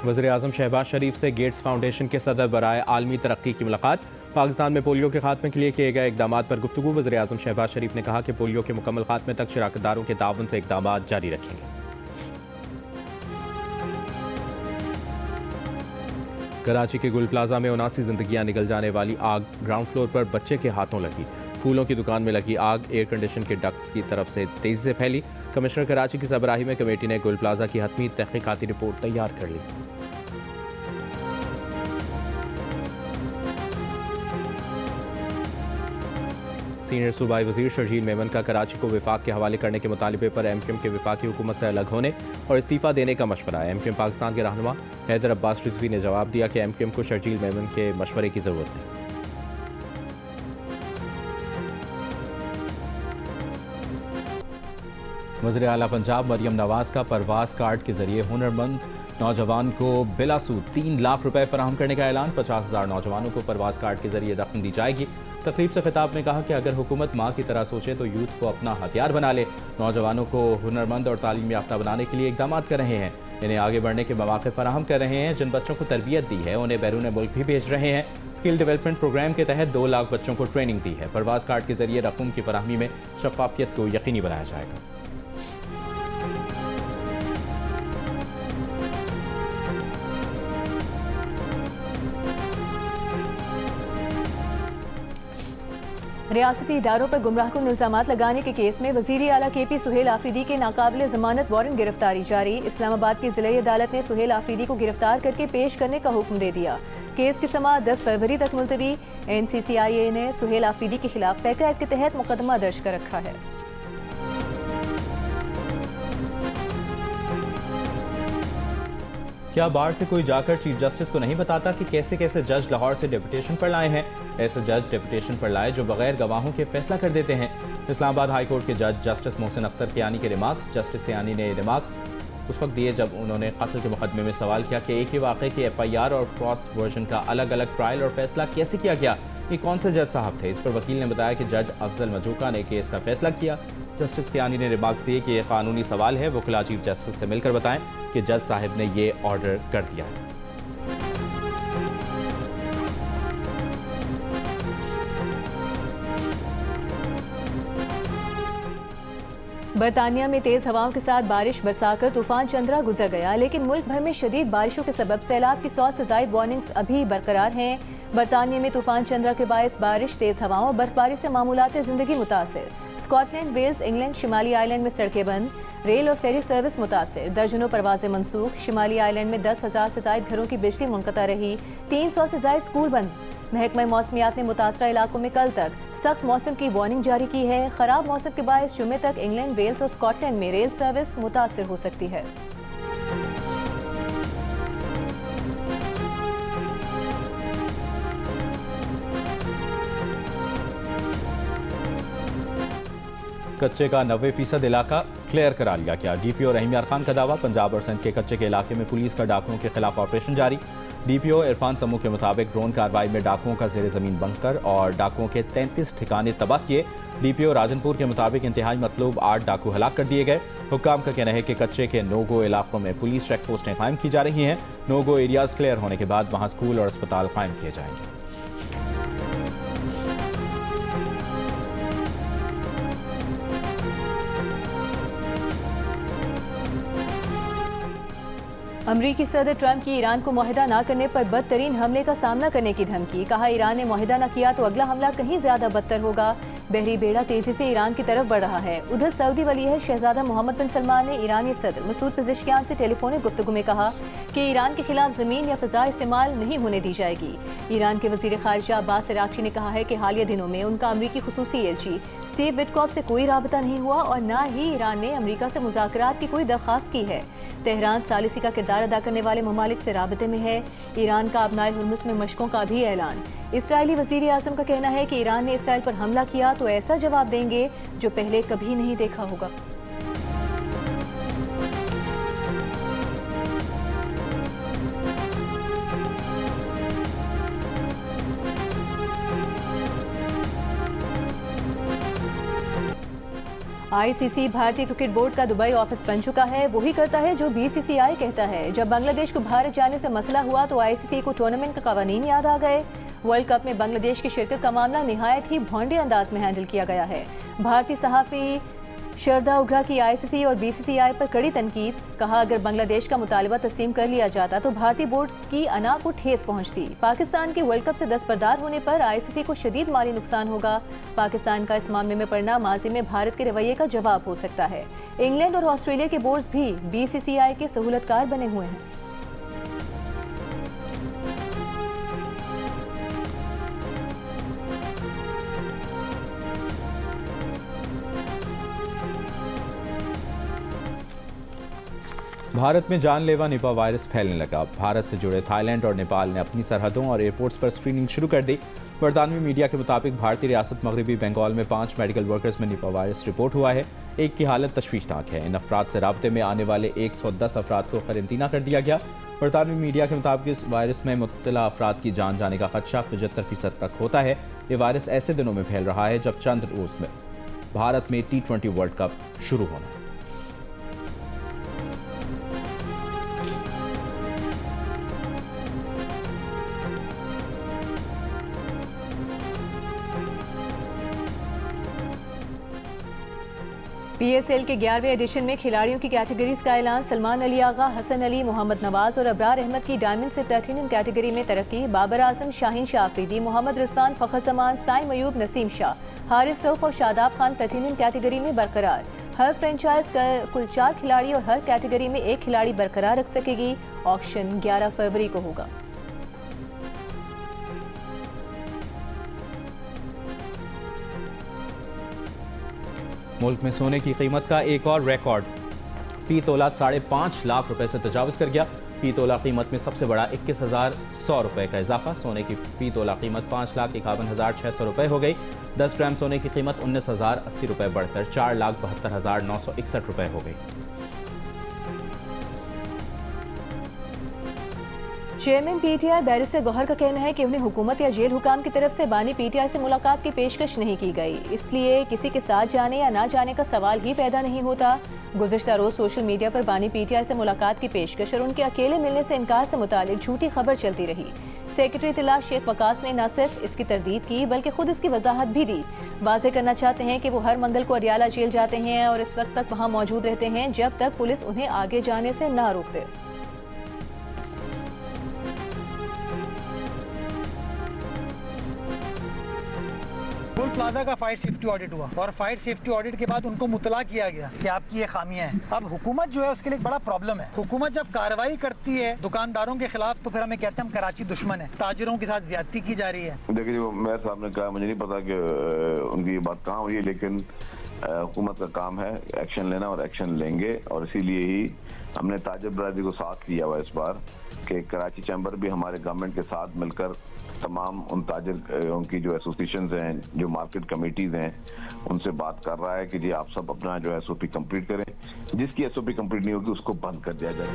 वज़ीर-ए-आज़म शहबाज शरीफ से gets foundation के सदर बराए आलमी तरक्की की मुलाकात। पाकिस्तान में पोलियो के खात्मे के लिए किए गए इकदाम पर गुफ्तगू। वज़ीर-ए-आज़म शहबाज शरीफ ने कहा कि पोलियो के मुकम्मल खात्मे तक शराकतदारों के ताउन से इकदाम जारी रखेंगे। कराची के गुल प्लाजा में 79 जिंदगियां निकल जाने वाली आग। ग्राउंड फ्लोर पर बच्चे के हाथों लगी। फूलों की दुकान में लगी आग एयर कंडीशन के डक्ट्स की तरफ से तेजी से फैली। कमिश्नर कराची की सरबराही में कमेटी ने गुल प्लाजा की हतमी तहकीकाती रिपोर्ट तैयार कर ली। सीनियर सूबाई वजीर शर्जील मेमन का कराची को विफाक के हवाले करने के मुतालिबे पर एमक्यूएम के विफाकी हुकूमत से अलग होने और इस्तीफा देने का मशवरा। एमक्यूएम पाकिस्तान के रहनुमा हैदर अब्बास रिजवी ने जवाब दिया कि एमक्यूएम को शर्जील मेमन के मशवरे की जरूरत नहीं। वज़ीर आला पंजाब मरियम नवाज का परवास कार्ड के जरिए हुनरमंद नौजवान को बिलासूद 3 लाख रुपए फराहम करने का ऐलान। 50,000 नौजवानों को परवास कार्ड के जरिए रकम दी जाएगी। तकरीब से खिताब में कहा कि अगर हुकूमत माँ की तरह सोचे तो यूथ को अपना हथियार बना ले। नौजवानों को हुनरमंद और तालीम याफ्ता बनाने के लिए इकदाम कर रहे हैं। इन्हें आगे बढ़ने के मौके फराहम कर रहे हैं। जिन बच्चों को तरबियत दी है उन्हें बैरून मुल्क भी भेज रहे हैं। स्किल डेवलपमेंट प्रोग्राम के तहत 2 लाख बच्चों को ट्रेनिंग दी है। परवास कार्ड के जरिए रकूम की फराहमी में शफाफियत को यकीनी बनाया जाएगा। रियासती इदारों पर गुमराहकुन इल्जामात लगाने के केस में वज़ीर आला KP सुहेल आफरीदी के नाकाबिले ज़मानत वारंट गिरफ्तारी जारी। इस्लामाबाद की ज़िला अदालत ने सुहेल आफरीदी को गिरफ्तार करके पेश करने का हुक्म दे दिया। केस की समाअत 10 फरवरी तक मुलतवी। NCCIA ने सुहेल आफरीदी के खिलाफ पैका एक्ट के तहत मुकदमा दर्ज कर रखा है। क्या बार से कोई जाकर चीफ जस्टिस को नहीं बताता कि कैसे कैसे जज लाहौर से डेपुटेशन पर लाए हैं? ऐसे जज डेपुटेशन पर लाए जो बगैर गवाहों के फैसला कर देते हैं। इस्लामाबाद हाई कोर्ट के जज जस्टिस मोहसिन अख्तर कियानी के रिमार्क्स। जस्टिस कियानी ने रिमार्क्स उस वक्त दिए जब उन्होंने कत्ल के मुकदमे में सवाल किया कि एक ही वाक़े की FIR और क्रॉस वर्जन का अलग अलग ट्रायल और फैसला कैसे किया गया, ये कौन से जज साहब थे? इस पर वकील ने बताया कि जज अफजल मजूका ने केस का फैसला किया। जस्टिस कियानी ने रिमार्क्स दिए कि यह कानूनी सवाल है, वकीला चीफ जस्टिस से मिलकर बताएं कि जज साहब ने ये ऑर्डर कर दिया है। बरतानिया में तेज हवाओं के साथ बारिश बरसाकर तूफान चंद्रा गुजर गया, लेकिन मुल्क भर में शदीद बारिशों के सबब सैलाब की 100 से ज़ायद वार्निंग्स अभी बरकरार हैं। बरतानिया में तूफान चंद्रा के बायस बारिश, तेज हवाओं और बर्फबारी से मामूलात जिंदगी मुतासिर। स्कॉटलैंड, वेल्स, इंग्लैंड, शिमाली आइलैंड में सड़कें बंद, रेल और फेरी सर्विस मुतासिर। दर्जनों परवाजें मनसूख। शिमाली आइलैंड में 10,000 से ज़ायद घरों की बिजली मुनक़ता रही। 300 से ज़ायद स्कूल बंद। महकमा मौसमियात ने मुतासरा इलाकों में कल तक सख्त मौसम की वार्निंग जारी की है। खराब मौसम के बायस जुमे तक इंग्लैंड, वेल्स और स्कॉटलैंड में रेल सर्विस मुतासिर हो सकती है। कच्चे का 90% इलाका क्लियर करा लिया गया। DPO रहीम यार खान का दावा। पंजाब और सिंध के कच्चे के इलाके में पुलिस का डाकुओं के खिलाफ ऑपरेशन जारी। DPO इरफान समूह के मुताबिक ड्रोन कार्रवाई में डाकुओं का जेर ज़मीन बंकर और डाकुओं के 33 ठिकाने तबाह किए। DPO राजनपुर के मुताबिक इंतहाई मतलूब 8 डाकू हलाक कर दिए गए। हुक्काम का कहना है कि कच्चे के नो-गो इलाकों में पुलिस चेक पोस्टें कायम की जा रही हैं। नो-गो एरियाज क्लियर होने के बाद वहाँ स्कूल और अस्पताल कायम किए जाएंगे। अमरीकी सदर ट्रंप की ईरान को मुआहिदा न करने पर बदतरीन हमले का सामना करने की धमकी। कहा, ईरान ने मुआहिदा न किया तो अगला हमला कहीं ज्यादा बदतर होगा। बहरी बेड़ा तेजी से ईरान की तरफ बढ़ रहा है। उधर सऊदी वली शहजादा मोहम्मद बिन सलमान ने ईरानी सदर मसूद पेज़ेश्कियान से टेलीफोनिक गुफ्तगू में कहा कि ईरान के खिलाफ जमीन या फिजा इस्तेमाल नहीं होने दी जाएगी। ईरान के वजीर खारिजा अब्बास अरागची ने कहा है कि हालिया दिनों में उनका अमरीकी खुसूसी एलची स्टीव विटकॉफ से कोई राबता नहीं हुआ और न ही ईरान ने अमरीका से मुज़ाकरात की कोई दरख्वास्त की है। तेहरान सालिसी का किरदार अदा करने वाले ममालिक से राबते में है। ईरान का अपनाए हुर्मुज़ में मशकों का भी ऐलान। इसराइली वज़ीर आज़म का कहना है कि ईरान ने इसराइल पर हमला किया तो ऐसा जवाब देंगे जो पहले कभी नहीं देखा होगा। आईसीसी भारतीय क्रिकेट बोर्ड का दुबई ऑफिस बन चुका है। वही करता है जो बीसीसीआई कहता है। जब बांग्लादेश को भारत जाने से मसला हुआ तो आईसीसी को टूर्नामेंट का कवानीन याद आ गए। वर्ल्ड कप में बांग्लादेश की शिरकत का मामला निहायत ही भोंडे अंदाज में हैंडल किया गया है। भारतीय सहाफ़ी शरदा उग्रा की आईसीसी और बीसीसीआई पर कड़ी तनकीद। कहा, अगर बांग्लादेश का मुतालबा तस्लीम कर लिया जाता तो भारतीय बोर्ड की अना को ठेस पहुंचती। पाकिस्तान के वर्ल्ड कप से दस्तबरदार होने पर आईसीसी को शदीद माली नुकसान होगा। पाकिस्तान का इस मामले में पड़ना माजी में भारत के रवैये का जवाब हो सकता है। इंग्लैंड और ऑस्ट्रेलिया के बोर्ड्स भी बीसीसीआई के सहूलतकार बने हुए हैं। भारत में जानलेवा निपा वायरस फैलने लगा। भारत से जुड़े थाईलैंड और नेपाल ने अपनी सरहदों और एयरपोर्ट्स पर स्क्रीनिंग शुरू कर दी। बरतानवी मीडिया के मुताबिक भारतीय रियासत मगरबी बंगाल में 5 मेडिकल वर्कर्स में निपा वायरस रिपोर्ट हुआ है। एक की हालत तशवीशनाक है। इन अफराद से राब्ते में आने वाले 110 अफराद को करेंटीना कर दिया गया। बरतानवी मीडिया के मुताबिक इस वायरस में मुब्तला अफराद की जान जाने का खदशा 75% तक होता है। ये वायरस ऐसे दिनों में फैल रहा है जब चंद रोज में भारत में T20 वर्ल्ड कप शुरू होना है। पीएसएल के 11वें एडिशन में खिलाड़ियों की कैटेगरीज का ऐलान। सलमान अली आगा, हसन अली, मोहम्मद नवाज और अबरार अहमद की डायमंड से प्लेटिनम कैटेगरी में तरक्की। बाबर आजम, शाहीन शाह अफरीदी, मोहम्मद रिजवान, फखर जमान, साइम अयूब, नसीम शाह, हारिस रऊफ और शादाब खान प्लेटिनम कैटेगरी में बरकरार। हर फ्रेंचाइज कुल 4 खिलाड़ी और हर कैटेगरी में 1 खिलाड़ी बरकरार रख सकेगी। ऑक्शन 11 फरवरी को होगा। मुल्क में सोने की कीमत का एक और रिकॉर्ड। फी तोला 5.5 लाख रुपए से तजावज़ कर गया। फी तोला कीमत में सबसे बड़ा 21,100 रुपए का इजाफा। सोने की फी तोला कीमत 5,51,600 रुपए हो गई। 10 ग्राम सोने की कीमत 19,080 रुपए बढ़कर 4,72,961 रुपए हो गई। चेयरमैन पीटीआई बैरिस्टर गौहर का कहना है कि उन्हें हुकूमत या जेल हुकाम की तरफ से बानी पीटीआई से मुलाकात की पेशकश नहीं की गई, इसलिए किसी के साथ जाने या ना जाने का सवाल ही पैदा नहीं होता। गुज़श्ता रोज सोशल मीडिया पर बानी पीटीआई से मुलाकात की पेशकश और उनके अकेले मिलने से इनकार से मुतालिक झूठी खबर चलती रही। सेक्रेटरी इत्तला शेख वकास ने न सिर्फ इसकी तरदीद की बल्कि खुद इसकी वजाहत भी दी। वाज़ेह करना चाहते हैं कि वो हर मंगल को अडियाला जेल जाते हैं और इस वक्त तक वहाँ मौजूद रहते हैं जब तक पुलिस उन्हें आगे जाने से ना रोक दे। टोल प्लाजा का फायर सेफ्टी ऑडिट हुआ और फायर सेफ्टी ऑडिट के बाद उनको मुतला किया गया कि आपकी ये खामियां हैं। अब हुकूमत जो है उसके लिए एक बड़ा प्रॉब्लम है। हुकूमत जब कार्रवाई करती है दुकानदारों के खिलाफ तो फिर हमें कहते हैं हम कराची दुश्मन है, ताजिरों के साथ ज्यादती की जा रही है। देखिए जो मेयर साहब ने कहा, मुझे नहीं पता कि उनकी ये बात कहाँ हुई है, लेकिन हुकूमत का काम है एक्शन लेना और एक्शन लेंगे। और इसीलिए ही हमने ताजिर बरादरी को साथ लिया हुआ इस बार कि कराची चैम्बर भी हमारे गवर्नमेंट के साथ मिलकर तमाम उन ताजिर उनकी जो एसोसिएशंस हैं, जो मार्केट कमेटीज़ हैं, उनसे बात कर रहा है कि जी आप सब अपना जो एसओपी कंप्लीट करें। जिसकी एसओपी कंप्लीट नहीं होगी उसको बंद कर दिया जाए।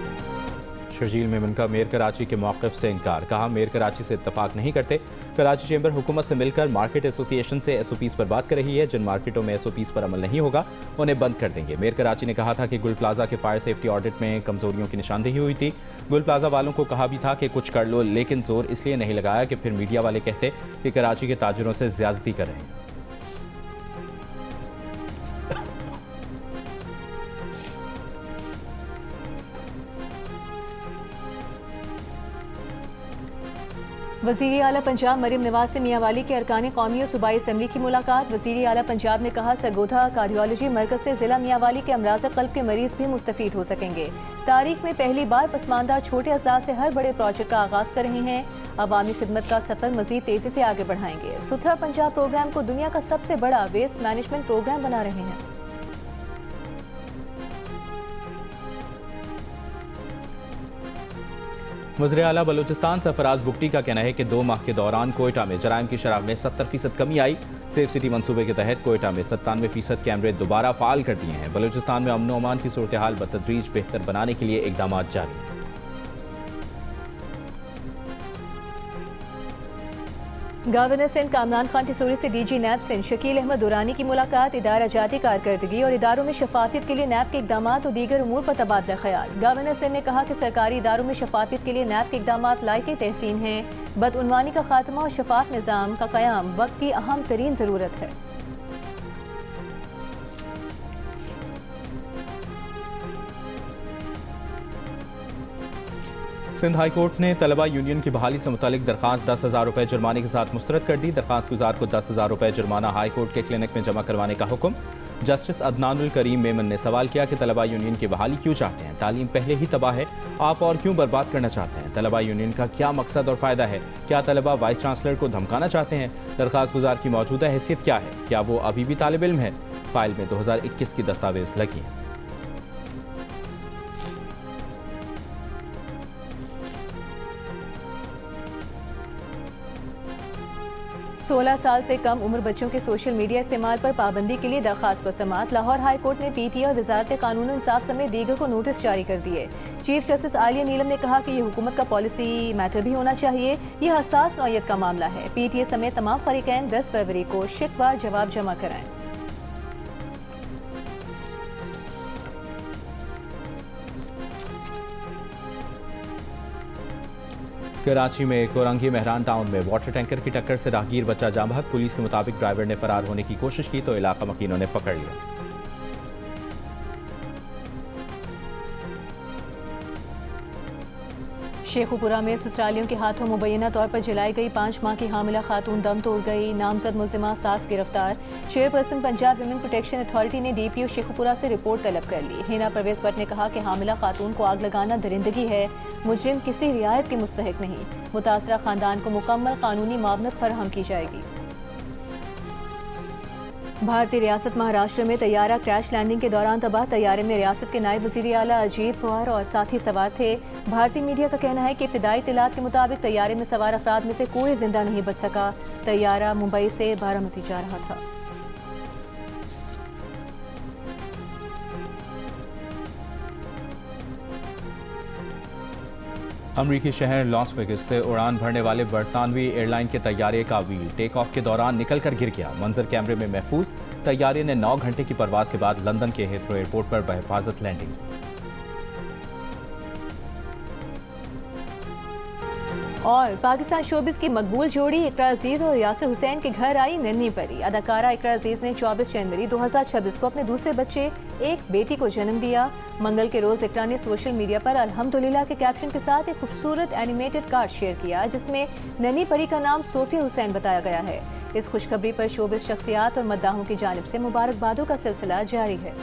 शर्जील मेमन का मेयर कराची के मौक़िफ़ से इनकार। कहा, मेयर कराची से इत्तफाक नहीं करते। कराची चैम्बर हुकूमत से मिलकर मार्केट एसोसिएशन से एसओपीज़ पर बात कर रही है। जिन मार्केटों में एसओपीज़ पर अमल नहीं होगा उन्हें बंद कर देंगे। मेयर कराची ने कहा था कि गुल प्लाजा के फायर सेफ्टी ऑडिट में कमजोरियों की निशानदेही हुई थी। गुल प्लाजा वालों को कहा भी था कि कुछ कर लो, लेकिन जोर इसलिए नहीं लगाया कि फिर मीडिया वाले कहते कि कराची के ताजिरों से ज्यादती कर रहे हैं। वज़ीर आला पंजाब मरीम नवाज से मियांवाली के अरकान कौमी और सूबाई असम्बली की मुलाकात। वज़ीर आला पंजाब ने कहा, सरगोधा कार्डियोलॉजी मरकज से जिला मियांवाली के अमराज क़ल्ब के मरीज भी मुस्तफ़ीद हो सकेंगे। तारीख में पहली बार पसमानदा छोटे अजला से हर बड़े प्रोजेक्ट का आगाज़ कर रहे हैं। अवामी खिदमत का सफ़र मज़ीद तेज़ी से आगे बढ़ाएंगे। सुथरा पंजाब प्रोग्राम को दुनिया का सबसे बड़ा वेस्ट मैनेजमेंट प्रोग्राम बना रहे हैं। वज़ीर आला बलूचिस्तान सरफराज बुगटी का कहना है कि 2 माह के दौरान कोयटा में जराइम की शरह में 70% कमी आई। सेफ सिटी मंसूबे के तहत कोयटा में 97% कैमरे दोबारा फाल कर दिए हैं। बलूचिस्तान में अमन अमान की सूरत हाल बतदरीज बेहतर बनाने के लिए इकदाम जारी हैं। गवर्नर सिंध कामरान खान टिसोरी से डीजी नैब सिंध शकील अहमद दुरानी की मुलाकात, इदारा जाती कारकर्दगी और इदारों में शफाफियत के लिए नैब के इकदाम और दीगर उमूर पर तबादला ख्याल। गवर्नर सिंध ने कहा कि सरकारी इदारों में शफाफियत के लिए नैब के इकदाम लायक तहसीन हैं। बदउनवानी का खात्मा और शफाफ निज़ाम का क़याम वक्त की अहम तरीन ज़रूरत है। सिंध हाई कोर्ट ने तलबा यूनियन की बहाली से मुतालिक दरखास्त 10,000 रुपये जुर्माने के साथ मुस्तरद कर दी। दरखास्त गुजार को 10,000 रुपये जुर्माना हाई कोर्ट के क्लिनिक में जमा करवाने का हुक्म। जस्टिस अदनानुल करीम मेमन ने सवाल किया कि तलबा यूनियन की बहाली क्यों चाहते हैं? तालीम पहले ही तबाह है, आप और क्यों बर्बाद करना चाहते हैं? तलबा यूनियन का क्या मकसद और फ़ायदा है? क्या तलबा वाइस चांसलर को धमकाना चाहते हैं? दरखास्त गुजार की मौजूदा हैसियत क्या है? क्या वो अभी भी तालिब इल्म है? फाइल में 2021 की दस्तावेज लगी हैं। 16 साल से कम उम्र बच्चों के सोशल मीडिया इस्तेमाल पर पाबंदी के लिए दरखास्त पर समाअत। लाहौर हाई कोर्ट ने पीटीए और वजारत कानून इंसाफ समेत दीगर को नोटिस जारी कर दिए। चीफ जस्टिस आलिया नीलम ने कहा कि ये हुकूमत का पॉलिसी मैटर भी होना चाहिए, ये हसास नौयत का मामला है। पीटीए समेत तमाम फरीकैन 10 फरवरी को शिकवा जवाब जमा कराएं। कराची में कोरंगी मेहरान टाउन में वाटर टैंकर की टक्कर से राहगीर बचा जाम बहक। पुलिस के मुताबिक ड्राइवर ने फरार होने की कोशिश की तो इलाका मकीनों ने पकड़ लिया। शेखुपुरा में ससुरालियों के हाथों मुबैना तौर पर जलाई गई 5 माह की हामिला खातून दम तोड़ गई। नामजद मुल्जिमा सास गिरफ्तार। Chairperson Punjab women protection authority ने डीपीओ शेखुपुरा से रिपोर्ट तलब कर ली। हिना परवेज भट्ट ने कहा कि हामिला खातून को आग लगाना दरिंदगी है, मुजरिम किसी रियायत के मुस्तहिक नहीं। मुतासरा खानदान को मुकम्मल कानूनी मुआवनत फराहम की जाएगी। भारतीय रियासत महाराष्ट्र में तैयारा क्रैश लैंडिंग के दौरान तबाह। तैयारे में रियासत के नायब वज़ीर आला अजीत पवार और साथी सवार थे। भारतीय मीडिया का कहना है कि इब्तिदाई इत्तलात के मुताबिक तैयारे में सवार अफराद में से कोई जिंदा नहीं बच सका। तैयारा मुंबई से बारामती जा रहा था। अमरीकी शहर लॉस वेगस से उड़ान भरने वाले बरतानवी एयरलाइन के तैयारे का व्हील टेक ऑफ के दौरान निकलकर गिर गया। मंजर कैमरे में महफूज। तैयारे ने 9 घंटे की परवाज के बाद लंदन के हीथ्रो एयरपोर्ट पर बहिफाजत लैंडिंग। और पाकिस्तान शोबिस की मकबूल जोड़ी इकरा अजीज और यासिर हुसैन के घर आई नन्ही परी। अदाकारा इकरा अजीज ने 24 जनवरी 2026 को अपने दूसरे बच्चे एक बेटी को जन्म दिया। मंगल के रोज इकरा ने सोशल मीडिया पर अल्हम्दुलिल्लाह के कैप्शन के साथ एक खूबसूरत एनिमेटेड कार्ड शेयर किया जिसमें नन्ही परी का नाम सोफिया हुसैन बताया गया है। इस खुशखबरी पर शोबिस शख्सियात और मद्दाहों की जानिब से मुबारकबादों का सिलसिला जारी है।